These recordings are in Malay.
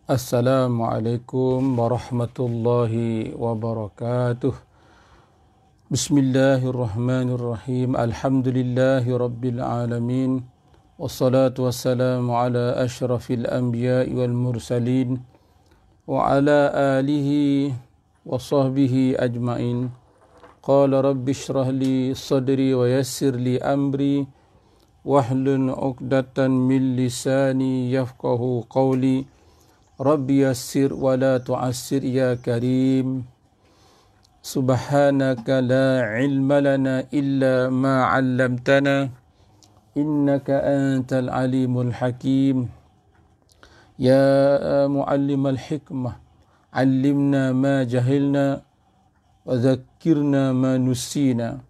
Assalamualaikum warahmatullahi wabarakatuh. Bismillahirrahmanirrahim. Alhamdulillahi rabbil alamin. Wassalatu wassalamu ala ashrafil anbiya'i wal mursalin wa ala alihi wa sahbihi ajma'in. Qala rabbi shrah li sadri wa yassir li amri wahlul 'uqdatan min lisani yafqahu qawli. Rabbi yassir wa la tu'assir ya karim. Subhanaka la ilma lana illa ma 'allamtana innaka antal alimul hakim. Ya muallimal hikmah 'allimna ma jahilna wa dhakkirna ma nusina.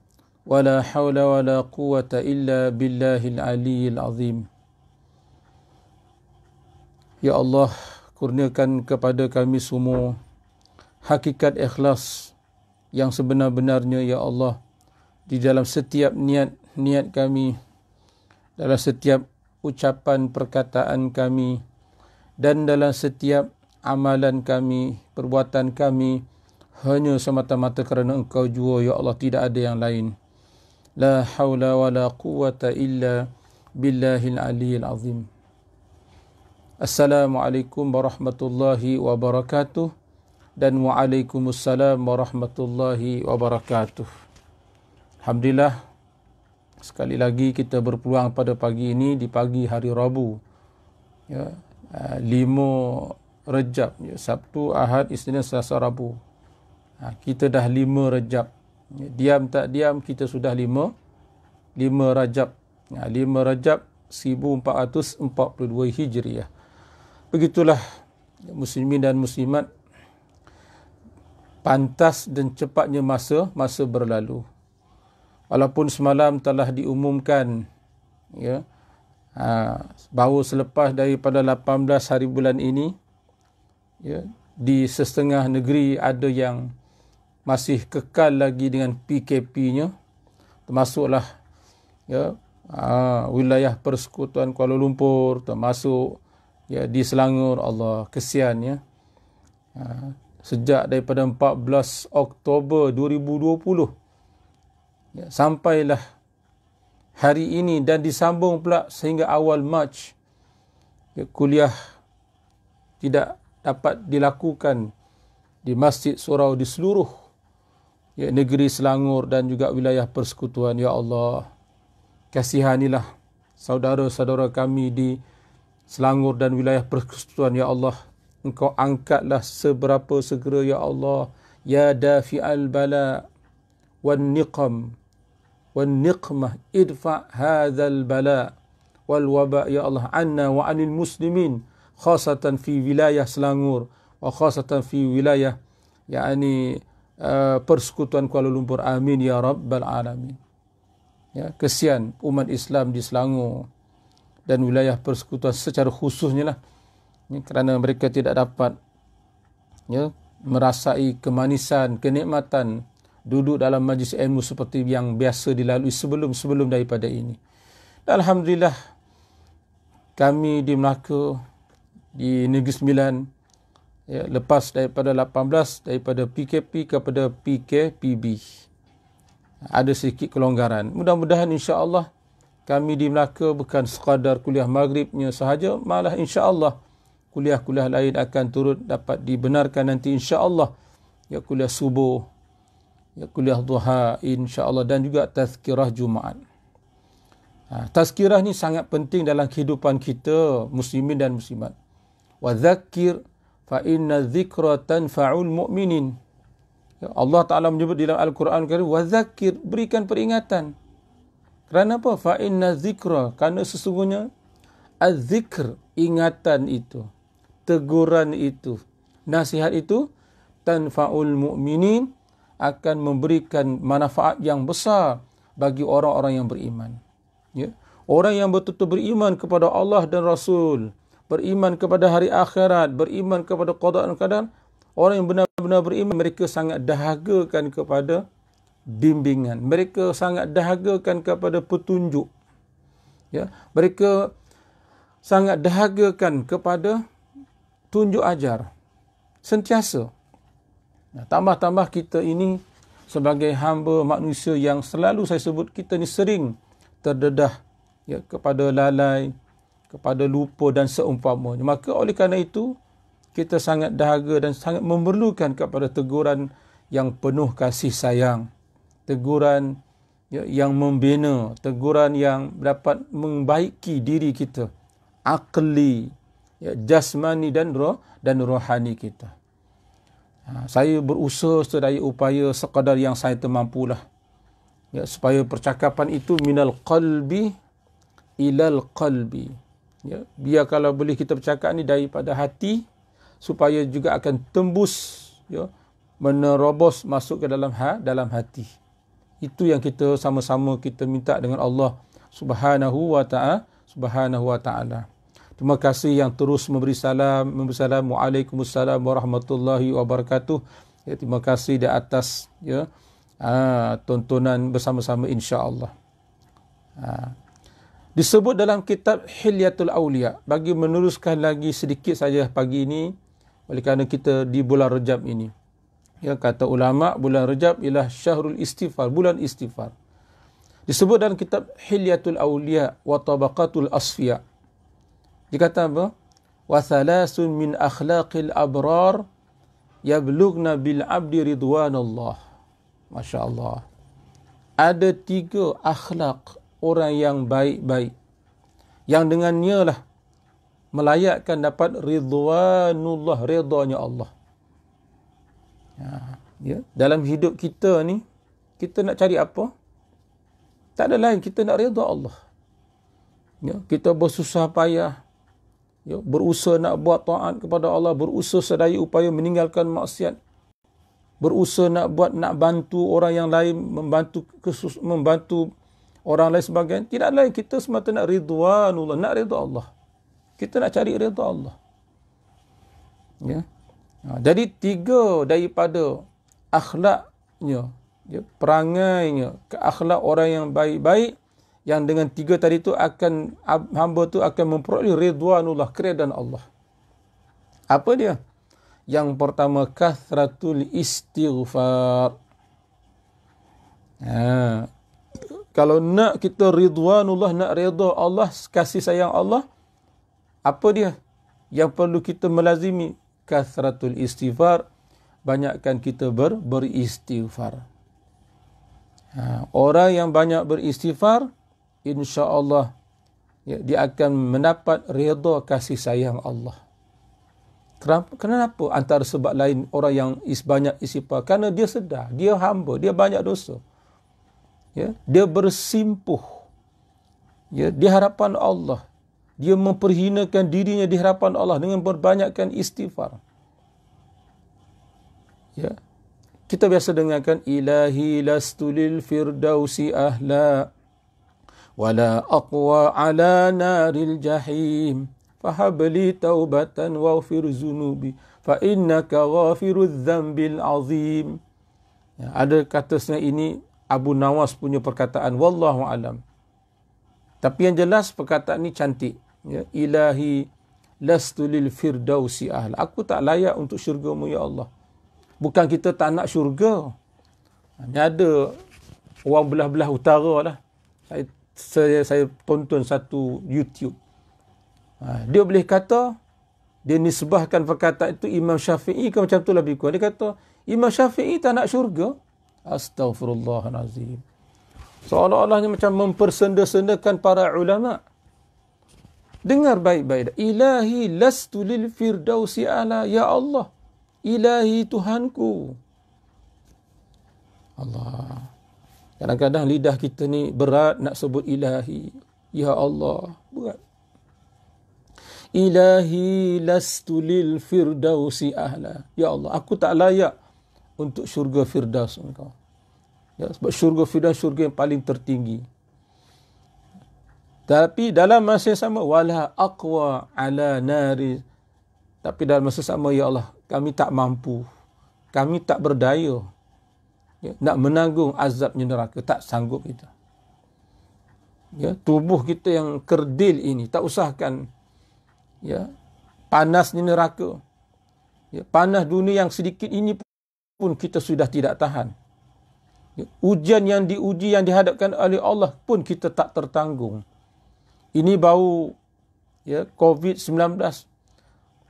Wa la hawla wa la quwwata illa billahil aliyyil azim. Ya Allah, kurniakan kepada kami semua hakikat ikhlas yang sebenar-benarnya, ya Allah, di dalam setiap niat kami, dalam setiap ucapan perkataan kami, dan dalam setiap amalan kami, perbuatan kami, hanya semata-mata kerana Engkau jua, ya Allah, tidak ada yang lain. La haula wa la quwwata illa billahil aliyyil azim. Assalamualaikum warahmatullahi wabarakatuh dan waalaikumsalam warahmatullahi wabarakatuh. Alhamdulillah, sekali lagi kita berpeluang pada pagi ini di pagi hari Rabu, ya, 5 Rejab, ya, Sabtu, Ahad, Isnin, Selasa, Rabu. Kita dah 5 Rejab. Ya, diam tak diam kita sudah 5 Rajab. 5 Rajab 1442 Hijriah. Begitulah muslimin dan muslimat, pantas dan cepatnya masa berlalu. Walaupun semalam telah diumumkan, ya, bahawa selepas daripada 18 hari bulan ini, ya, di setengah negeri ada yang masih kekal lagi dengan PKP-nya, termasuklah, ya, wilayah Persekutuan Kuala Lumpur, termasuk, ya, di Selangor. Allah, kesian, ya. Sejak daripada 14 Oktober 2020, ya, sampailah hari ini dan disambung pula sehingga awal Mac, ya, kuliah tidak dapat dilakukan di Masjid Surau di seluruh, ya, negeri Selangor dan juga wilayah persekutuan. Ya Allah, kasihanilah saudara-saudara kami di Selangor dan wilayah persekutuan. Ya Allah, Engkau angkatlah seberapa segera, ya Allah. Ya dafi'al bala wan niqam wan niqmah idfa' hadzal bala wal waba, ya Allah, anna wa anil muslimin, khasatan fi wilayah Selangor wa khasatan fi wilayah, yakni persekutuan Kuala Lumpur. Amin ya rabbal alamin. Ya, kesian umat Islam di Selangor dan wilayah persekutuan secara khususnya lah, ya, kerana mereka tidak dapat, ya, merasai kemanisan, kenikmatan duduk dalam majlis ilmu seperti yang biasa dilalui sebelum daripada ini. Dan alhamdulillah, kami di Melaka, di Negeri Sembilan, ya, lepas daripada 18 daripada PKP kepada PKPB, ada sedikit kelonggaran. Mudah-mudahan insya-Allah kami di Melaka bukan sekadar kuliah maghribnya sahaja, malah insya-Allah kuliah-kuliah lain akan turut dapat dibenarkan nanti insya-Allah, ya, kuliah subuh, ya, kuliah duha insya-Allah, dan juga tazkirah Jumaat. Tazkirah ni sangat penting dalam kehidupan kita muslimin dan muslimat. Wa dzakkir fa inna dzikra tanfa'ul mu'minin. Ya, Allah Taala menyebut dalam Al-Quran Karim, wa dzakkir, berikan peringatan. Kerana apa? Fa inna dzikra, kerana sesungguhnya az-zikr, ingatan itu, teguran itu, nasihat itu, tanfa'ul mu'minin, akan memberikan manfaat yang besar bagi orang-orang yang beriman. Ya, orang yang betul-betul beriman kepada Allah dan Rasul, beriman kepada hari akhirat, beriman kepada qada dan qadar, orang yang benar-benar beriman, mereka sangat dahagakan kepada bimbingan, mereka sangat dahagakan kepada petunjuk, ya, mereka sangat dahagakan kepada tunjuk ajar. Sentiasa. Tambah-tambah kita ini sebagai hamba manusia yang selalu saya sebut, kita ni sering terdedah kepada lalai, kepada lupa dan seumpamanya. Maka oleh kerana itu, kita sangat dahaga dan sangat memerlukan kepada teguran yang penuh kasih sayang. Teguran yang membina, teguran yang dapat membaiki diri kita, akli, jasmani dan rohani kita. Saya berusaha sedaya upaya sekadar yang saya termampulah, supaya percakapan itu minal qalbi ilal qalbi. Biar kalau boleh kita bercakap ni daripada hati, supaya juga akan tembus, menerobos masuk ke dalam hati. Itu yang kita sama-sama kita minta dengan Allah Subhanahu wa ta'ala. Terima kasih yang terus memberi salam. Waalaikumsalam warahmatullahi wabarakatuh. Terima kasih di atas tontonan bersama-sama, insya-Allah. Disebut dalam kitab Hilyatul Awliya. Bagi meneruskan lagi sedikit saja pagi ini, oleh kerana kita di bulan Rejab ini. Kata ulama, bulan Rejab ialah syahrul istighfar, bulan istighfar. Disebut dalam kitab Hilyatul Awliya wa Tabaqatul Asfiya. Dikata apa? Wa thalathun min akhlaqil abrar yablugna bil abdi ridwanallah. Masya Allah. Ada 3 akhlak orang yang baik-baik, yang dengannya lah melayakkan dapat ridwanullah, redanya Allah. Dalam hidup kita ni, kita nak cari apa? Tak ada lain, kita nak redha Allah. Kita bersusah payah, berusaha nak buat taat kepada Allah, berusaha sedaya upaya meninggalkan maksiat, berusaha nak bantu orang yang lain, membantu orang lain sebagainya. Tidak lain, kita semata nak ridwanullah, nak redha Allah. Kita nak cari redha Allah. Jadi 3 daripada akhlaknya, perangainya, ke akhlak orang yang baik-baik, yang dengan 3 tadi tu akan hamba tu akan memperoleh ridwanullah, keredaan Allah. Apa dia? Yang pertama, kathratul istighfar. Kalau nak kita ridwanullah, nak redha Allah, kasih sayang Allah, apa dia yang perlu kita melazimi? Kathratul istighfar. Banyakkan kita beristighfar. Orang yang banyak beristighfar, insya-Allah dia akan mendapat redha kasih sayang Allah. Kenapa? Antara sebab lain orang yang banyak istighfar, kerana dia sedar, dia hamba, dia banyak dosa. Dia bersimpuh di hadapan Allah. Dia memperhinakan dirinya di hadapan Allah dengan berbanyakkan istighfar. Kita biasa dengarkan, ilahi lastu lil firdausi ahla wala aqwa ala naril jahim fahabli taubatan waghfir zunubi fa innaka ghafirudz dzambil azim. Ada kata ini Abu Nawas punya perkataan, wallahu alam. Tapi yang jelas perkataan ini cantik. Ilahi lastu lil firdausi ahla. Aku tak layak untuk syurga-Mu, ya Allah. Bukan kita tak nak syurga. Ada orang belah-belah utara lah. Saya tonton satu YouTube. Dia boleh kata, dia nisbahkan perkataan itu Imam Syafi'i ke macam tu lebih kurang. Dia kata, Imam Syafi'i tak nak syurga. Astaghfirullahalazim. Seolah-olahnya macam mempersenda-sendakan para ulama. Dengar baik-baik. Ilahi lastu lil firdausi ala. Ya Allah. Ilahi Tuhanku. Allah. Kadang-kadang lidah kita ni berat nak sebut ilahi. Ya Allah. Berat. Ilahi lastu lil firdausi ahla. Ya Allah, aku tak layak untuk syurga firdaus engkau. Sebab syurga firdaus syurga yang paling tertinggi. Tapi dalam masa yang sama, wala aqwa ala nari. Tapi dalam masa sama, ya Allah, kami tak mampu. Kami tak berdaya nak menanggung azabnya neraka. Tak sanggup kita. Tubuh kita yang kerdil ini, tak usahkan Panasnya neraka. Ya, panas dunia yang sedikit ini pun kita sudah tidak tahan. Ya, ujian yang diuji, yang dihadapkan oleh Allah pun kita tak tertanggung. Ini bau COVID-19.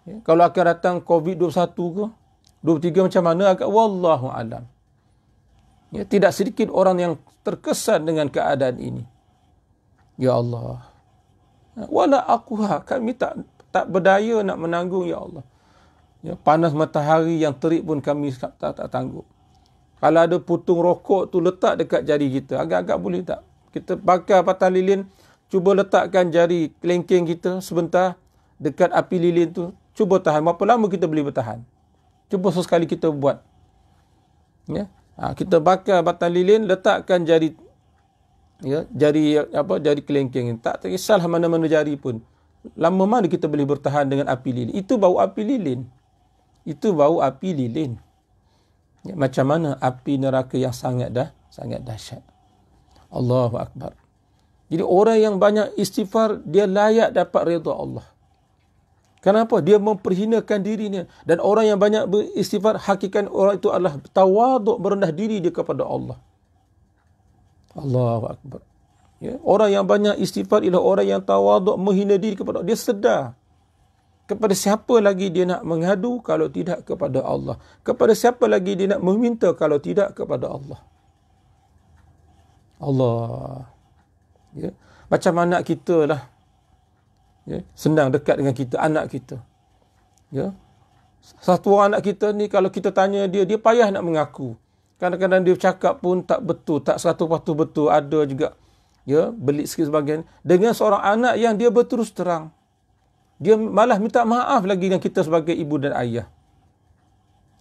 Ya, kalau akan datang COVID-21 ke, 23 macam mana agak wallahu alam. Ya, tidak sedikit orang yang terkesan dengan keadaan ini. Ya Allah. Wala akuha, kami tak berdaya nak menanggung, ya Allah. Ya, panas matahari yang terik pun kami tak tangguh. Kalau ada putung rokok tu letak dekat jari kita, agak-agak boleh tak? Kita bakar patah lilin, cuba letakkan jari kelengkeng kita sebentar dekat api lilin tu. Cuba tahan. Berapa lama kita boleh bertahan? Cuba sesekali kita buat. Ya. Kita bakar batang lilin, letakkan jari jari kelengkeng. Tak kisahlah mana-mana jari pun. Lama mana kita boleh bertahan dengan api lilin? Itu bau api lilin. Itu bau api lilin. Ya, macam mana api neraka yang sangat dahsyat. Allahu Akbar. Jadi orang yang banyak istighfar, dia layak dapat redha Allah. Kenapa? Dia memperhinakan dirinya. Dan orang yang banyak beristighfar, hakikat orang itu adalah tawaduk, merendah diri dia kepada Allah. Allahu Akbar. Ya, orang yang banyak istighfar ialah orang yang tawaduk, menghina diri kepada Allah. Dia sedar. Kepada siapa lagi dia nak mengadu kalau tidak kepada Allah? Kepada siapa lagi dia nak meminta kalau tidak kepada Allah? Allah. Ya. Macam anak kita lah. Ya. Senang dekat dengan kita, anak kita. Ya. Satu orang anak kita ni kalau kita tanya dia payah nak mengaku. Kadang-kadang dia cakap pun tak betul, tak 100% betul. Ada juga belik sikit sebagian. Dengan seorang anak yang dia berterus terang. Dia malah minta maaf lagi dengan kita sebagai ibu dan ayah.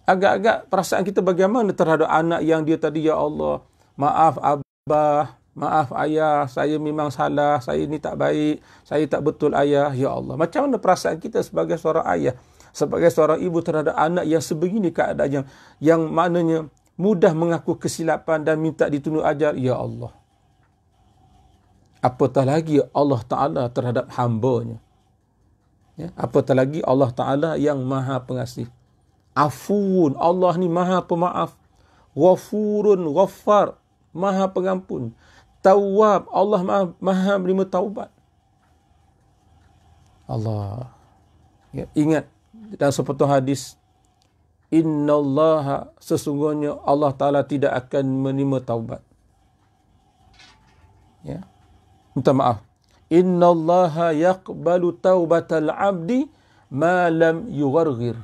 Agak-agak perasaan kita bagaimana terhadap anak yang dia tadi, ya Allah, maaf abah, maaf ayah, saya memang salah, saya ni tak baik, saya tak betul ayah, ya Allah. Macam mana perasaan kita sebagai seorang ayah, sebagai seorang ibu terhadap anak yang sebegini keadaan yang maknanya mudah mengaku kesilapan dan minta ditunduk ajar, ya Allah. Apatah lagi Allah Ta'ala terhadap hamba-Nya. Ya, apatah lagi Allah Ta'ala yang maha pengasih. Afuun, Allah ni maha pemaaf. Ghafurun, ghaffar, maha pengampun. Tawwab, Allah maha menerima taubat. Allah. Ya, ingat dalam sepotong hadis, innallaha, sesungguhnya Allah Ta'ala tidak akan menerima taubat. Ya. Minta maaf. Innallaha yaqbalu taubatal abdi ma lam yugharghir.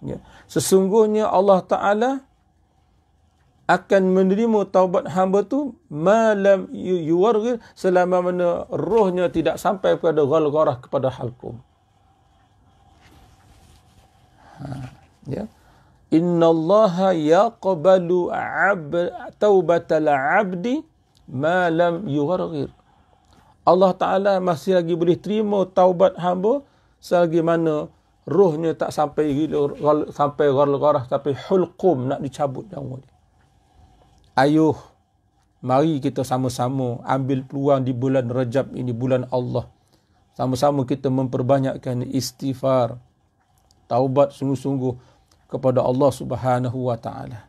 Ya. Sesungguhnya Allah Ta'ala akan menerima taubat hamba tu ma lam yugharghir, selama mana rohnya tidak sampai kepada ghalgharah, kepada halqum. Ya. Innallaha yaqbalu taubatal abdi ma lam yugharghir. Allah Ta'ala masih lagi boleh terima taubat hamba selagi mana rohnya tak sampai ghalgharah, sampai hulqum, nak dicabut nyawa dia. Ayuh, mari kita sama-sama ambil peluang di bulan Rajab ini, bulan Allah. Sama-sama kita memperbanyakkan istighfar, taubat sungguh-sungguh kepada Allah Subhanahu wa Ta'ala.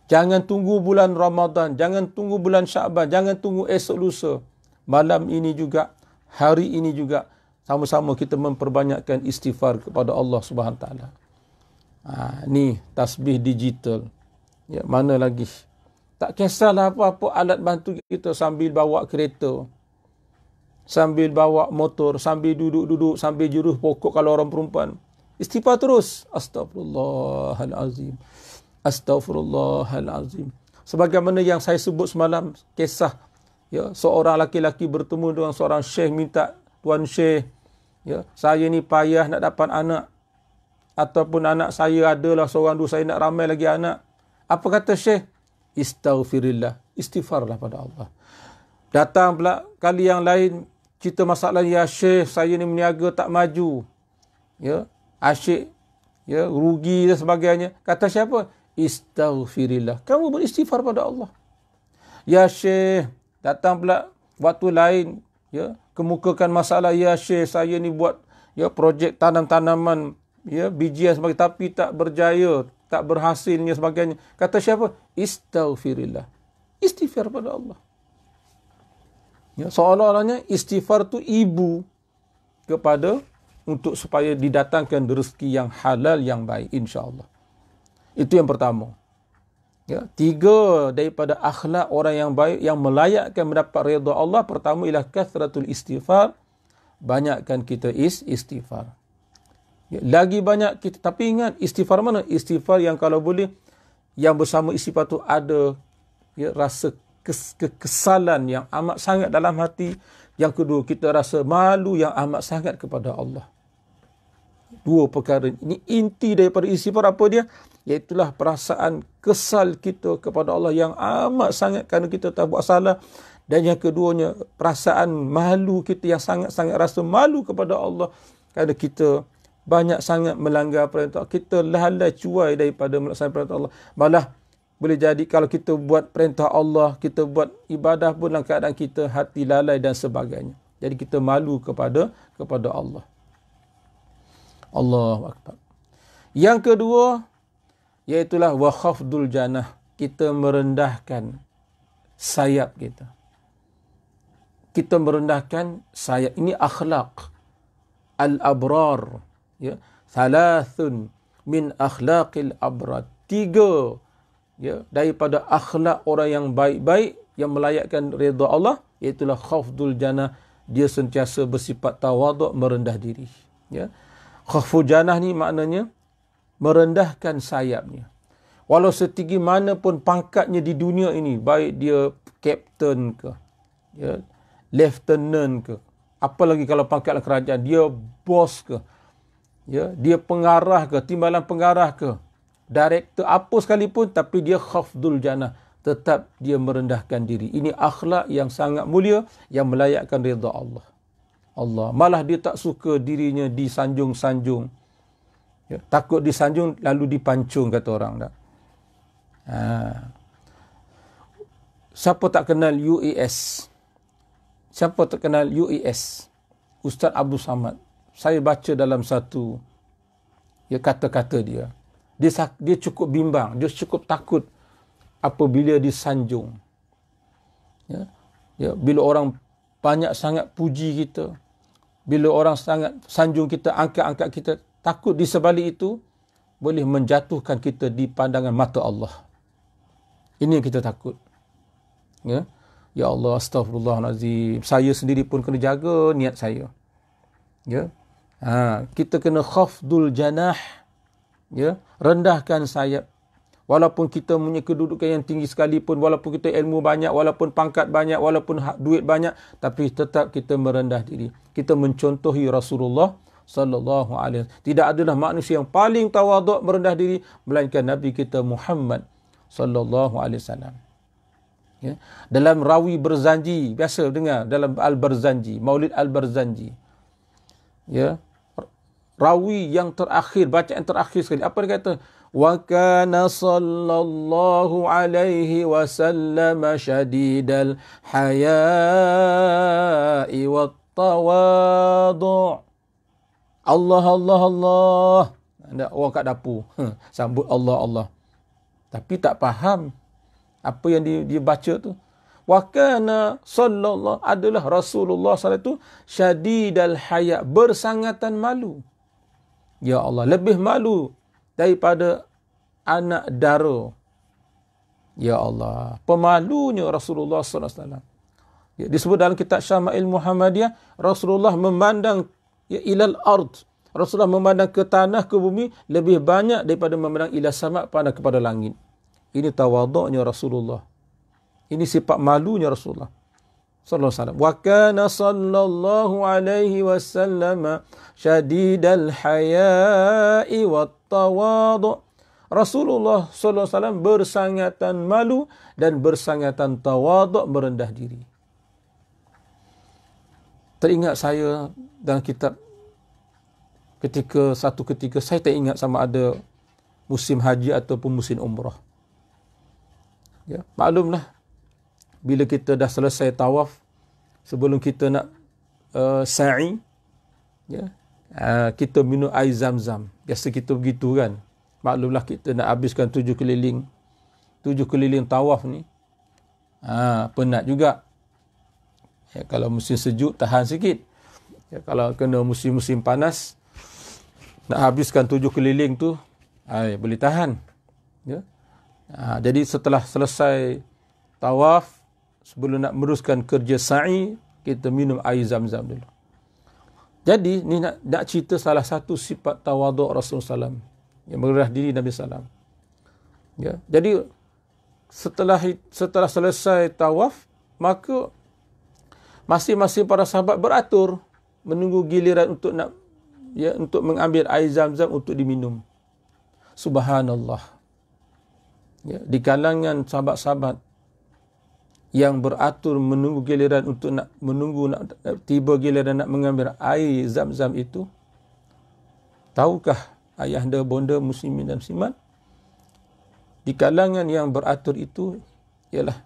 Jangan tunggu bulan Ramadan, jangan tunggu bulan Syaban, jangan tunggu esok lusa. Malam ini juga, hari ini juga, sama-sama kita memperbanyakkan istighfar kepada Allah Subhanahu wa Ta'ala. Ni tasbih digital. Ya, mana lagi? Tak kisahlah apa-apa alat bantu kita, sambil bawa kereta, sambil bawa motor, sambil duduk-duduk, sambil juruh pokok kalau orang perempuan. Istighfar terus. Astaghfirullahalazim. Astaghfirullahalazim. Sebagaimana yang saya sebut semalam, kisah seorang laki-laki bertemu dengan seorang syekh, minta, tuan syekh, saya ni payah nak dapat anak, ataupun anak saya adalah seorang dua, saya nak ramai lagi anak. Apa kata syekh? Istaghfirillah, istighfarlah pada Allah. Datang pula kali yang lain, cerita masalah, ya syekh, saya ni meniaga tak maju, asyik, rugi dan sebagainya. Kata siapa? Istaghfirillah, kamu beristighfar pada Allah. Ya syekh, datang pula waktu lain, kemukakan masalah, ya syekh, saya ni buat ya, projek tanam-tanaman, ya, bijian sebagainya, tapi tak berjaya, tak berhasilnya sebagainya. Kata siapa? Istaghfirillah. Istighfar pada Allah. Ya, seolah-olahnya istighfar tu ibu kepada untuk supaya didatangkan rezeki yang halal yang baik, insya-Allah. Itu yang pertama. Ya, 3 daripada akhlak orang yang baik yang melayakkan mendapat redha Allah, pertama ialah kathratul istighfar, banyakkan kita istighfar. Ya, lagi banyak kita, tapi ingat istighfar mana? Istighfar yang kalau boleh yang bersama istighfar tu ada, ya, rasa kekesalan yang amat sangat dalam hati. Yang kedua, kita rasa malu yang amat sangat kepada Allah. 2 perkara ini inti daripada istighfar. Apa dia? Iaitulah perasaan kesal kita kepada Allah yang amat sangat kerana kita tak buat salah. Dan yang keduanya, perasaan malu kita yang sangat-sangat rasa malu kepada Allah kerana kita banyak sangat melanggar perintah. Kita lalai cuai daripada melaksanakan perintah Allah. Malah boleh jadi kalau kita buat perintah Allah, kita buat ibadah pun dalam keadaan kita hati lalai dan sebagainya. Jadi kita malu kepada Allah. Allahu Akbar. Yang kedua, iaitulah wa khafdul janah. Kita merendahkan sayap kita. Kita merendahkan sayap. Ini akhlak al-abrar. Ya. Thalathun min akhlaqil abrar. 3, ya, daripada akhlak orang yang baik-baik yang melayakkan redha Allah, iaitulah khafdul janah. Dia sentiasa bersifat tawaduk, merendah diri. Ya. Khafdul janah ni maknanya merendahkan sayapnya. Walau setinggi mana pun pangkatnya di dunia ini, baik dia kapten ke, ya, lieutenant ke, apalagi kalau pangkat kerajaan, dia bos ke, ya, dia pengarah ke, timbalan pengarah ke, director apa sekalipun, tapi dia khafdul janah, tetap dia merendahkan diri. Ini akhlak yang sangat mulia yang melayakkan redha Allah. Malah dia tak suka dirinya disanjung-sanjung. Ya, takut disanjung lalu dipancung, kata orang tak. Siapa tak kenal UAS? Siapa tak kenal UAS? Ustaz Abdul Samad. Saya baca dalam satu, ya, kata-kata dia. Dia cukup bimbang, dia cukup takut apabila disanjung. Ya, bila orang banyak sangat puji kita, bila orang sangat sanjung kita, angkat-angkat kita, takut di sebalik itu boleh menjatuhkan kita di pandangan mata Allah. Ini yang kita takut. Ya, ya Allah, astagfirullahalazim. Saya sendiri pun kena jaga niat saya. Ya, kita kena khafdul janah. Ya, rendahkan sayap. Walaupun kita punya kedudukan yang tinggi sekalipun, walaupun kita ilmu banyak, walaupun pangkat banyak, walaupun duit banyak, tapi tetap kita merendah diri. Kita mencontohi Rasulullah sallallahu alaihi wasallam. Tidak adalah manusia yang paling tawaduk merendah diri melainkan Nabi kita Muhammad sallallahu alaihi wasallam. Ya, dalam rawi Barzanji, biasa dengar dalam Al-Barzanji, Maulid Al-Barzanji. Ya, rawi yang terakhir, bacaan terakhir sekali. Apa dia kata? Wa kana sallallahu alaihi wasallam syadidal haya'i wat tawadu'. Allah. Ada orang kat dapur sambut Allah. Tapi tak faham apa yang dia baca tu. Wa kana sallallahu adalah Rasulullah sallallahu alaihi wasallam syadidal haya, bersangatan malu. Ya Allah, lebih malu daripada anak dara. Ya Allah, pemalunya Rasulullah sallallahu alaihi wasallam. Ya, disebut dalam kitab Syama'il Muhammadiyah, Rasulullah memandang, ya, ilal ard. Rasulullah memandang ke tanah, ke bumi lebih banyak daripada memandang ila sama, pandang kepada langit. Ini tawaduknya Rasulullah. Ini sifat malunya Rasulullah sallallahu alaihi wasallam. Wa kana sallallahu alaihi wasallam syadidal haya'i wat tawadu'. Rasulullah sallallahu alaihi wasallam bersangatan malu dan bersangatan tawaduk, merendah diri. Teringat saya dalam kitab, satu ketika saya tak ingat sama ada musim haji ataupun musim umrah. Ya, maklumlah bila kita dah selesai tawaf, sebelum kita nak sa'i, ya, kita minum air zam-zam. Biasa kita begitu kan. Maklumlah kita nak habiskan 7 keliling tawaf ni. Penat juga. Ya, kalau musim sejuk tahan sikit. Ya, kalau kena musim-musim panas nak habiskan 7 keliling tu boleh tahan. Ya. Jadi setelah selesai tawaf, sebelum nak meneruskan kerja sa'i, kita minum air zam-zam dulu. Jadi ni nak cerita salah satu sifat tawaduk Rasulullah SAW yang merendah diri Nabi SAW. Ya. Jadi setelah selesai tawaf, maka masing-masing para sahabat beratur menunggu giliran untuk mengambil air zam-zam untuk diminum. Subhanallah. Ya, di kalangan sahabat-sahabat yang beratur menunggu giliran untuk tiba giliran nak mengambil air zam-zam itu, tahukah ayahanda bonda muslimin dan muslimat, di kalangan yang beratur itu ialah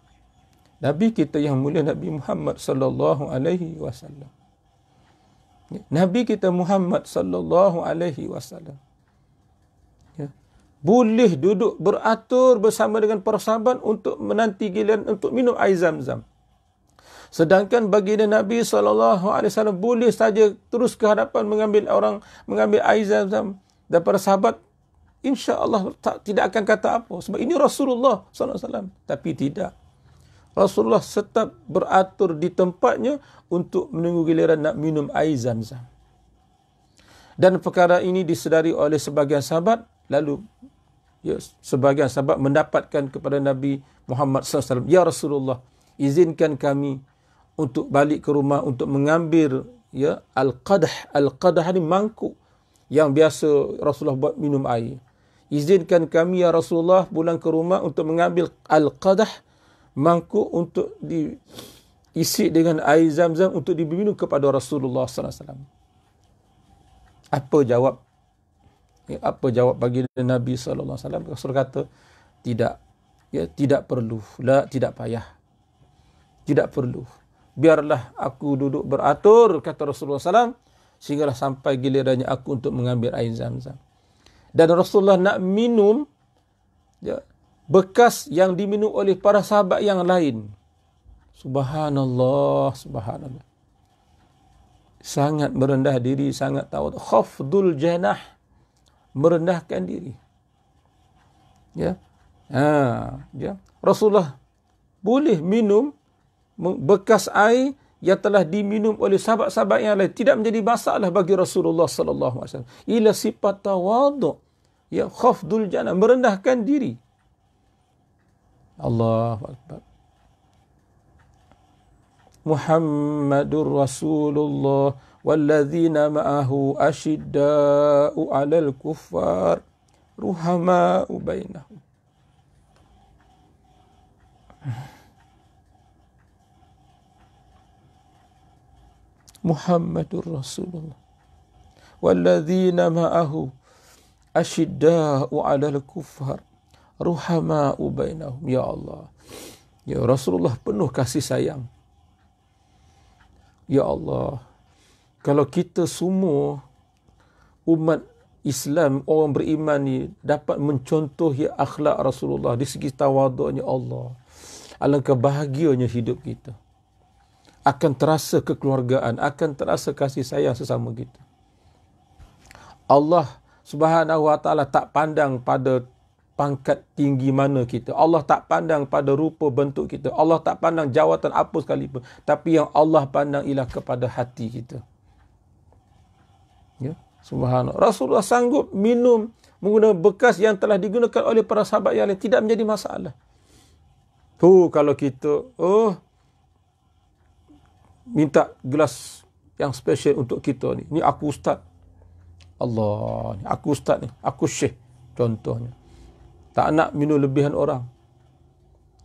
Nabi kita yang mulia, Nabi Muhammad sallallahu alaihi wasallam. Nabi kita Muhammad sallallahu alaihi wasallam boleh duduk beratur bersama dengan para sahabat untuk menanti giliran untuk minum air zam-zam. Sedangkan baginda Nabi SAW boleh saja terus ke hadapan mengambil air zam-zam, dan para sahabat insya-Allah tidak akan kata apa, sebab ini Rasulullah SAW. Tapi tidak. Rasulullah tetap beratur di tempatnya untuk menunggu giliran nak minum air zam-zam. Dan perkara ini disedari oleh sebahagian sahabat. Lalu sebahagian sahabat mendapatkan kepada Nabi Muhammad SAW, ya Rasulullah, izinkan kami untuk balik ke rumah untuk mengambil al-qadah. Al-qadah ni mangkuk yang biasa Rasulullah buat minum air. Izinkan kami ya Rasulullah pulang ke rumah untuk mengambil al-qadah, mangkuk untuk diisi dengan air zam-zam untuk diminum kepada Rasulullah SAW. Apa jawab bagi Nabi SAW? Rasul kata, tidak. Ya, tidak perlu. Tidak payah. Tidak perlu. Biarlah aku duduk beratur, kata Rasulullah SAW, sehinggalah sampai gilirannya aku untuk mengambil air zam-zam. Dan Rasulullah nak minum bekas yang diminum oleh para sahabat yang lain. Subhanallah, subhanallah. Sangat merendah diri, sangat tawaduk. Khafdul janah, merendahkan diri. Rasulullah boleh minum bekas air yang telah diminum oleh sahabat-sahabat yang lain. Tidak menjadi masalah bagi Rasulullah sallallahu alaihi wasallam. Ila sifat tawaduk, khafdul janah, merendahkan diri. Allahu akbar. Muhammadur Rasulullah walladzina ma'ahu asyidda'u 'alal kuffar ruhama'u bainahum. Muhammadur Rasulullah walladzina ma'ahu asyidda'u 'alal kuffar ruhama'u bainahum. Ya Allah, ya Rasulullah penuh kasih sayang. Ya Allah, kalau kita semua umat Islam, orang beriman ni dapat mencontohi akhlak Rasulullah di segi tawaduknya, Allah, alangkah bahagianya hidup kita. Akan terasa kekeluargaan, akan terasa kasih sayang sesama kita. Allah Subhanahu wa taala tak pandang pada pangkat tinggi mana kita. Allah tak pandang pada rupa bentuk kita. Allah tak pandang jawatan apa sekalipun. Tapi yang Allah pandang ialah kepada hati kita. Ya, subhanallah. Rasulullah sanggup minum menggunakan bekas yang telah digunakan oleh para sahabat yang lain. Tidak menjadi masalah. Kalau kita minta gelas yang special untuk kita ni. Ni aku ustaz. Allah, ni aku ustaz ni. Aku syekh contohnya. Tak nak minum lebihan orang.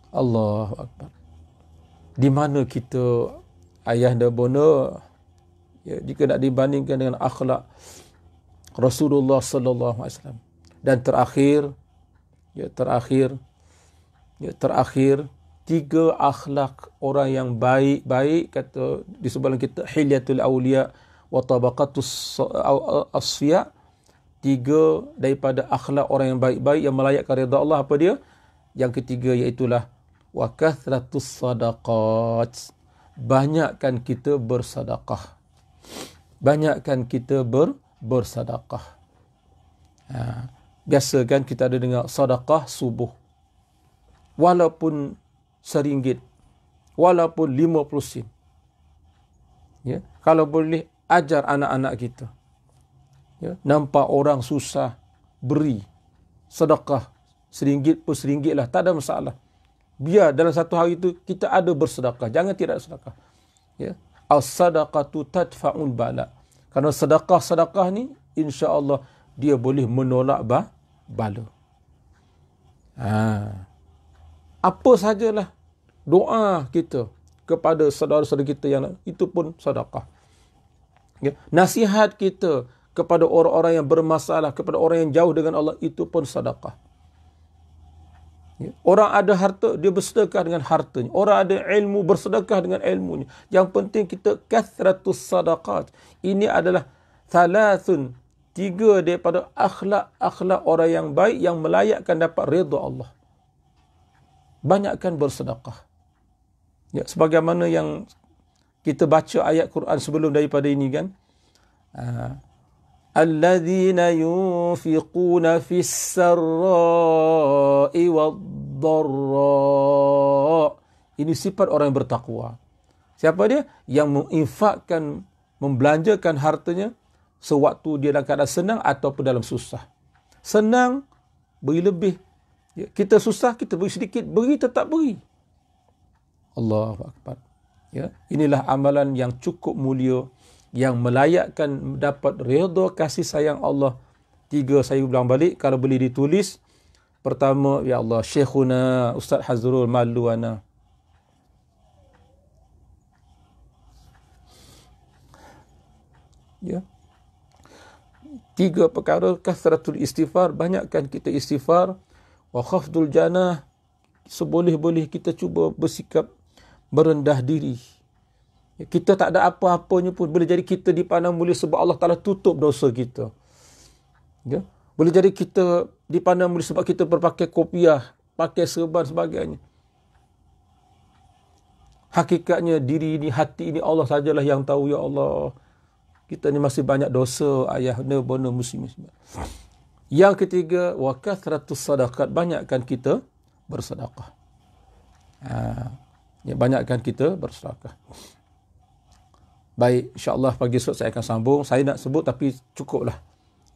Allahu akbar. Di mana kita, ayahanda bonda, jika nak dibandingkan dengan akhlak Rasulullah sallallahu alaihi wasallam. Dan terakhir 3 akhlak orang yang baik-baik, kata di sebelah kita Hilyatul Auliya wa tabaqatus asfiya, 3 daripada akhlak orang yang baik-baik yang melayakkan redha Allah. Apa dia? Yang ketiga iaitulah wa kathratus sadaqat, banyakkan kita bersedekah. Banyakkan kita bersedekah. Biasa kan kita ada dengar sedekah subuh, walaupun RM1, walaupun 50 sen. Ya, kalau boleh ajar anak-anak kita. Ya, nampak orang susah, beri sedekah RM1 pun RM1 lah, tak ada masalah. Biar dalam satu hari itu kita ada bersedekah, jangan tidak sedekah. Ya, as-sadaqatu tadfa'ul bala. Karena sedekah ni insya-Allah dia boleh menolak bala. Apa sajalah doa kita kepada saudara-saudara kita yang itu pun sedekah. Ya, nasihat kita kepada orang-orang yang bermasalah, kepada orang yang jauh dengan Allah, itu pun sedekah. Ya, orang ada harta, dia bersedekah dengan hartanya. Orang ada ilmu, bersedekah dengan ilmunya. Yang penting kita kathratus sadaqat. Ini adalah thalathun, 3 daripada akhlak orang yang baik yang melayakkan dapat redha Allah. Banyakkan bersedekah. Ya, sebagaimana yang kita baca ayat Quran sebelum daripada ini kan. Alladzina yunfiquna fis sarra'i wad-dharra. Ini sifat orang yang bertakwa. Siapa dia? Yang menginfakkan, membelanjakan hartanya sewaktu dia dalam keadaan senang ataupun dalam susah. Senang, beri lebih. Ya, kita susah, kita beri sedikit. Beri, tetap beri. Allahu Akbar. Ya, inilah amalan yang cukup mulia, yang melayakkan dapat redha kasih sayang Allah. 3 saya ulang balik, kalau boleh ditulis. Pertama, ya Allah, Syekhuna Ustaz Hazrul Maluana. Ya. 3 perkara, kasratul istighfar, banyakkan kita istighfar. Wa khafdul janah, seboleh-boleh kita cuba bersikap merendah diri. Kita tak ada apa-apanya pun, boleh jadi kita dipandang mulia sebab Allah Ta'ala tutup dosa kita. Ya? Boleh jadi kita dipandang mulia sebab kita berpakai kopiah, pakai serban sebagainya. Hakikatnya diri ini, hati ini Allah sajalah yang tahu. Ya Allah, kita ni masih banyak dosa, ayahanda, bona, muslim. Yang ketiga, wa kathratus sadaqat, banyakkan kita bersedekah. Ya, banyakkan kita bersedekah. Baik, insya-Allah pagi esok saya akan sambung. Saya nak sebut tapi cukuplah.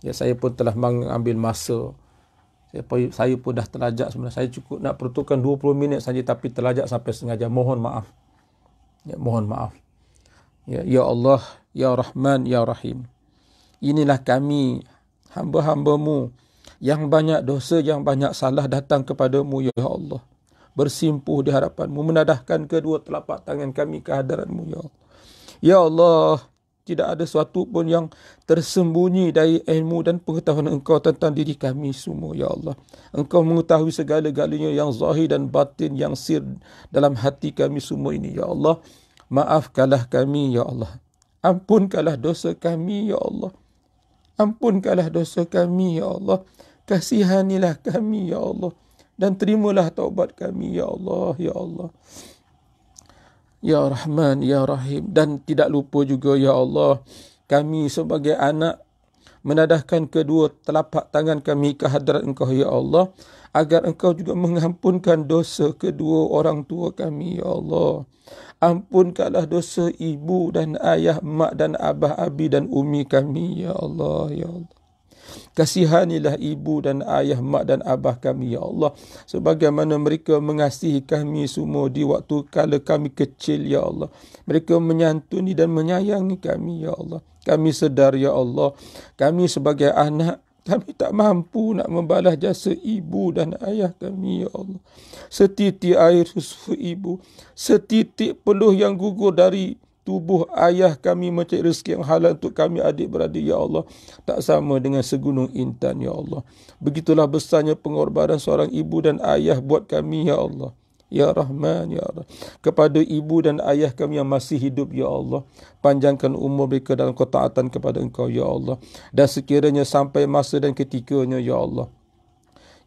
Ya, saya pun telah mengambil masa. Saya pun dah terlajak sebenarnya. Saya cukup nak peruntukkan 20 minit saja tapi terlajak sampai setengah jam. Mohon maaf. Ya, mohon maaf. Ya, ya Allah, ya Rahman, ya Rahim. Inilah kami, hamba-hamba-Mu yang banyak dosa, yang banyak salah datang kepadamu, ya Allah. Bersimpuh di hadapan-Mu, menadahkan kedua telapak tangan kami ke hadarat-Mu, ya Allah. Ya Allah, tidak ada sesuatu pun yang tersembunyi dari ilmu dan pengetahuan Engkau tentang diri kami semua, ya Allah. Engkau mengetahui segala-galanya yang zahir dan batin, yang sir dalam hati kami semua ini, ya Allah. Maafkanlah kami, ya Allah. Ampunkanlah dosa kami, ya Allah. Ampunkanlah dosa kami, ya Allah. Kasihanilah kami, ya Allah. Dan terimalah taubat kami, ya Allah, ya Allah. Ya Rahman, ya Rahim. Dan tidak lupa juga, ya Allah, kami sebagai anak menadahkan kedua telapak tangan kami ke hadirat Engkau, ya Allah, agar Engkau juga mengampunkan dosa kedua orang tua kami, ya Allah. Ampunkanlah dosa ibu dan ayah, mak dan abah, abi dan umi kami, ya Allah, ya Allah. Kasihanilah ibu dan ayah, mak dan abah kami, ya Allah, sebagaimana mereka mengasihi kami semua di waktu kala kami kecil, ya Allah. Mereka menyantuni dan menyayangi kami, ya Allah. Kami sedar, ya Allah, kami sebagai anak, kami tak mampu nak membalas jasa ibu dan ayah kami, ya Allah. Setitik air susu ibu, setitik peluh yang gugur dari tubuh ayah kami mencari rezeki yang halal untuk kami adik-beradik, ya Allah, tak sama dengan segunung intan, ya Allah. Begitulah besarnya pengorbanan seorang ibu dan ayah buat kami, ya Allah. Ya Rahman, Ya Rahim. Kepada ibu dan ayah kami yang masih hidup, Ya Allah, panjangkan umur mereka dalam ketaatan kepada Engkau, Ya Allah. Dan sekiranya sampai masa dan ketikanya, Ya Allah,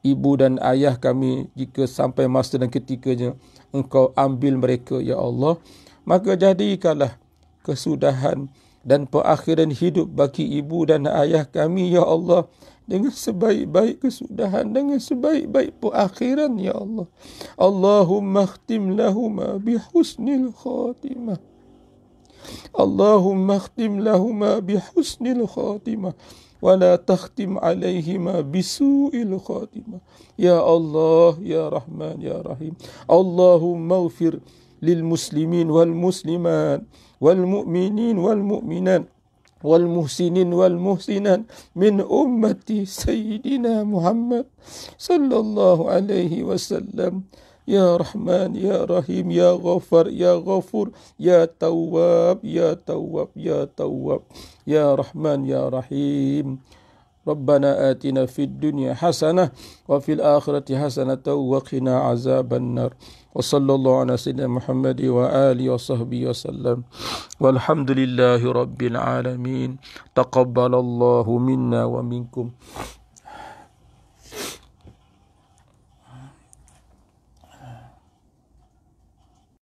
ibu dan ayah kami, jika sampai masa dan ketikanya Engkau ambil mereka, Ya Allah, maka jadikanlah kesudahan dan perakhiran hidup bagi ibu dan ayah kami, Ya Allah, dengan sebaik-baik kesudahan, dengan sebaik-baik perakhiran, Ya Allah. Allahumma khtim lahuma bihusnil khatimah. Allahumma khtim lahuma bihusnil khatimah. Wala takhtim alaihima bisu'il khatimah. Ya Allah, Ya Rahman, Ya Rahim. Allahumma ghfir lil muslimin wal muslimat wal mu'minin wal mu'minat والمحسنين والمحسنات من أمة سيدنا محمد صلى الله عليه وسلم. يا رحمن يا رحيم يا غفر يا غفور يا تواب يا تواب يا تواب يا رحمن يا رحيم. ربنا آتنا في الدنيا حسنة وفي الآخرة حسنة وقنا عذاب النار. وصلى الله على سيدنا محمد وآله وصحبه وسلم والحمد لله رب العالمين. تقبل الله منا ومنكم.